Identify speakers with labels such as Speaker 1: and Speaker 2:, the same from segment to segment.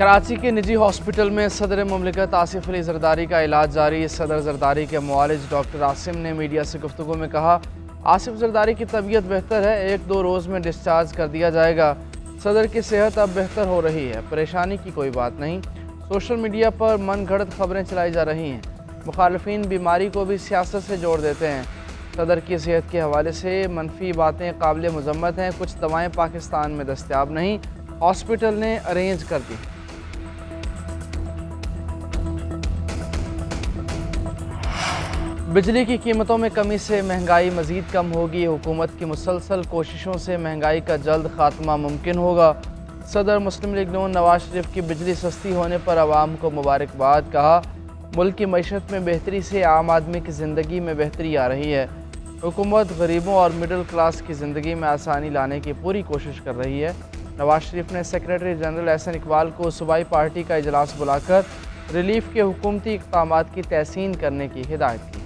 Speaker 1: कराची के निजी हॉस्पिटल में सदर मुमलिकत आसिफ अली जरदारी का इलाज जारी। सदर जरदारी के मुआलिज डॉक्टर आसिम ने मीडिया से गुफ्तगू में कहा, आसिफ जरदारी की तबीयत बेहतर है, 1-2 रोज़ में डिस्चार्ज कर दिया जाएगा। सदर की सेहत अब बेहतर हो रही है, परेशानी की कोई बात नहीं। सोशल मीडिया पर मन घड़त खबरें चलाई जा रही हैं। मुखालफिन बीमारी को भी सियासत से जोड़ देते हैं। सदर की सेहत के हवाले से मनफी बातें काबिल मजम्मत हैं। कुछ दवाएँ पाकिस्तान में दस्तयाब नहीं, हॉस्पिटल ने अरेंज कर दी। बिजली की कीमतों में कमी से महंगाई मज़ीद कम होगी। हुकूमत की मुसलसल कोशिशों से महंगाई का जल्द खात्मा मुमकिन होगा। सदर मुस्लिम लीग नून नवाज शरीफ की बिजली सस्ती होने पर आवाम को मुबारकबाद। कहा, मुल्क की मईशत में बेहतरी से आम आदमी की ज़िंदगी में बेहतरी आ रही है। हुकूमत गरीबों और मिडिल क्लास की ज़िंदगी में आसानी लाने की पूरी कोशिश कर रही है। नवाज शरीफ ने सेक्रेटरी जनरल एहसन इकबाल को सूबाई पार्टी का इजलास बुलाकर रिलीफ के हुकूमती इक़दामात की तहसीन करने की हिदायत की।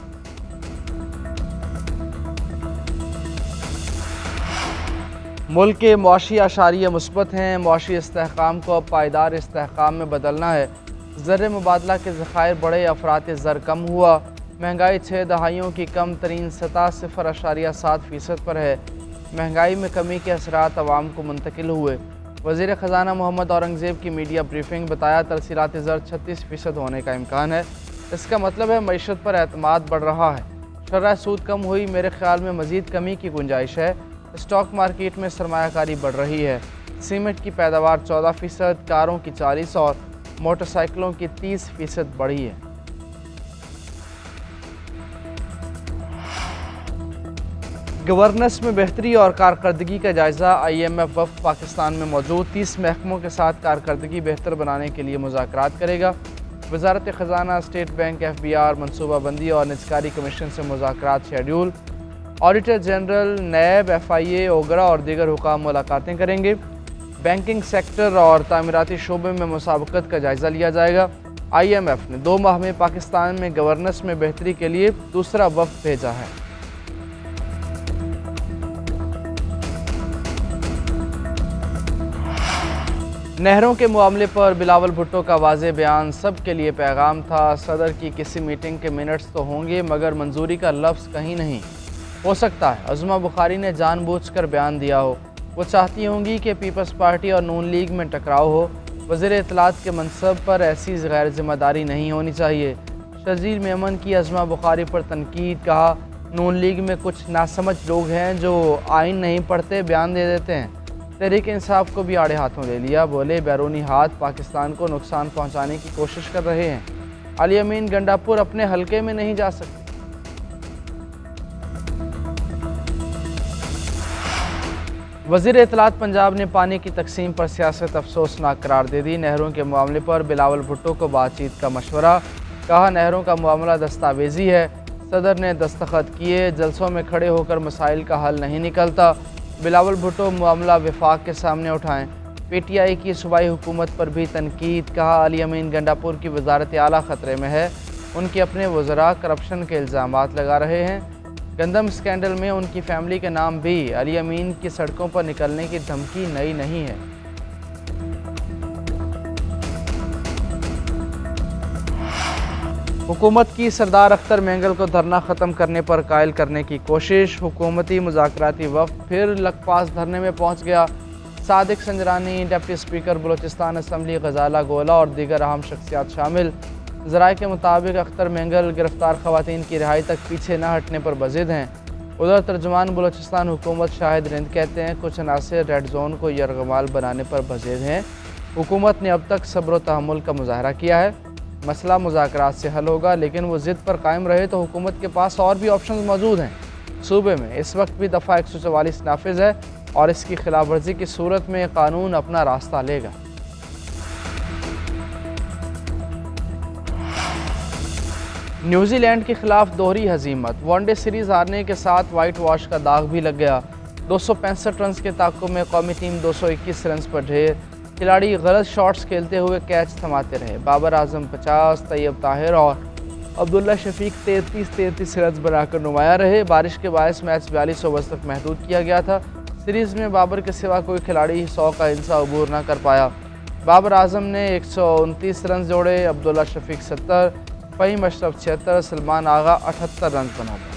Speaker 1: मुल्क के मुआशी आशारिया मुस्बत हैं। मुआशी इस्तेहकाम को अब पायदार इस्तेहकाम में बदलना है। ज़र मुबादला के ज़खायर बढ़े, अफरात ज़र कम हुआ। महंगाई 6 दहाइयों की कम तरीन सतह 0.7% पर है। महंगाई में कमी के असरात अवाम को मुंतकिल हुए। वज़ीर ख़जाना मोहम्मद औरंगज़ेब की मीडिया ब्रीफिंग। बताया, तरसीलात ज़र 36% होने का इम्कान है। इसका मतलब है मईशत पर एतमाद बढ़ रहा है। शरह सूद कम हुई, मेरे ख़्याल में मज़ीद कमी की गुंजाइश है। स्टॉक मार्केट में सरमायाकारी बढ़ रही है। सीमेंट की पैदावार 14%, कारों की 40% और मोटरसाइकिलों की 30% बढ़ी है। गवर्नेंस में बेहतरी और कारकर्दगी का जायज़ा। IMF वफ़द पाकिस्तान में मौजूद 30 महकमों के साथ कारकर्दगी बेहतर बनाने के लिए मुज़ाकरात करेगा। वज़ारत ख़जाना, स्टेट बैंक, FBR, मनसूबाबंदी और निजकारी कमीशन से मुज़ाकरात शेड्यूल। ऑडिटर जनरल, नैब, FIA, ओगरा और दीगर हुकाम मुलाकातें करेंगे। बैंकिंग सेक्टर और तामीराती शोबे में मुसाबकत का जायज़ा लिया जाएगा। IMF ने 2 माह में पाकिस्तान में गवर्नेंस में बेहतरी के लिए दूसरा वफ़द भेजा है। नहरों के मामले पर बिलावल भुट्टो का वाज़े बयान सब के लिए पैगाम था। सदर की किसी मीटिंग के मिनट्स तो होंगे मगर मंजूरी का लफ्ज़ कहीं नहीं। हो सकता है अज़मा बुखारी ने जानबूझकर बयान दिया हो। वो चाहती होंगी कि पीपल्स पार्टी और नून लीग में टकराव हो। वज़ीर इत्तलात के मनसब पर ऐसी गैर ज़िम्मेदारी नहीं होनी चाहिए। शजील मेमन की अज़मा बुखारी पर तनकीद। कहा, नून लीग में कुछ नासमझ लोग हैं जो आइन नहीं पढ़ते, बयान दे देते हैं। तहरीक इंसाफ को भी आड़े हाथों ले लिया। बोले, बैरूनी हाथ पाकिस्तान को नुकसान पहुँचाने की कोशिश कर रहे हैं। अली अमीन गंडापुर अपने हलके में नहीं जा सकते। वज़ीर इत्तलात पंजाब ने पानी की तकसीम पर सियासत अफसोसनाक करार दे दी। नहरों के मामले पर बिलावल भुट्टो को बातचीत का मशवरा। कहा, नहरों का मामला दस्तावेजी है। सदर ने दस्तखत किए, जलसों में खड़े होकर मसाइल का हल नहीं निकलता। बिलावल भुट्टो मामला विफाक के सामने उठाएं। PTI की सूबाई हुकूमत पर भी तनकीद। कहा, अली अमीन गंडापुर की वजारत आला ख़तरे में है। उनके अपने वज़रा करप्शन के इल्ज़ामात लगा रहे हैं। गंदम स्कैंडल में उनकी फैमिली के नाम भी। अली अमीन की सड़कों पर निकलने की धमकी नई नहीं है। हुकूमत की सरदार अख्तर मेंगल को धरना ख़त्म करने पर कायल करने की कोशिश। हुकूमती मुज़ाकराती वफ़द फिर लखपास धरने में पहुँच गया। Sadiq Sanjrani, deputy speaker Balochistan assembly Ghazala Gola और दीगर अहम शख्सियात शामिल। ज़राए के मुताबिक अख्तर मेंगल गिरफ्तार ख़वातीन की रिहाई तक पीछे न हटने पर बज़िद हैं। उधर तर्जुमान बलोचिस्तान हुकूमत शाहिद रिंद कहते हैं, कुछ अनासर रेड जोन को यरगमाल बनाने पर बज़िद हैं। हुकूमत ने अब तक सब्र व तहम्मुल का मुजाहरा किया है। मसला मुज़ाकरात से हल होगा, लेकिन वो ज़िद पर कायम रहे तो हुकूमत के पास और भी ऑप्शन मौजूद हैं। सूबे में इस वक्त भी दफ़ा 144 नाफिज है और इसकी खिलाफ वर्जी की सूरत में कानून अपना रास्ता लेगा। न्यूजीलैंड के खिलाफ दोहरी हजीमत। वनडे सीरीज़ हारने के साथ वाइट वॉश का दाग भी लग गया। 265 रन के ताक़ुब में कौमी टीम 221 रन पर ढेर। खिलाड़ी गलत शॉट्स खेलते हुए कैच थमाते रहे। बाबर आजम 50, तैयब ताहिर और अब्दुल्ला शफीक 33 रन बनाकर नुमाया रहे। बारिश के बायस मैच 42 ओवर्स तक महदूद किया गया था। सीरीज़ में बाबर के सिवा कोई खिलाड़ी 100 का हिस्सा अबूर न कर पाया। बाबर आजम ने 129 रन जोड़े, अब्दुल्ला शफीक 70, फ़हीम अशरफ 76, सलमान आगा 78 रन बनाए।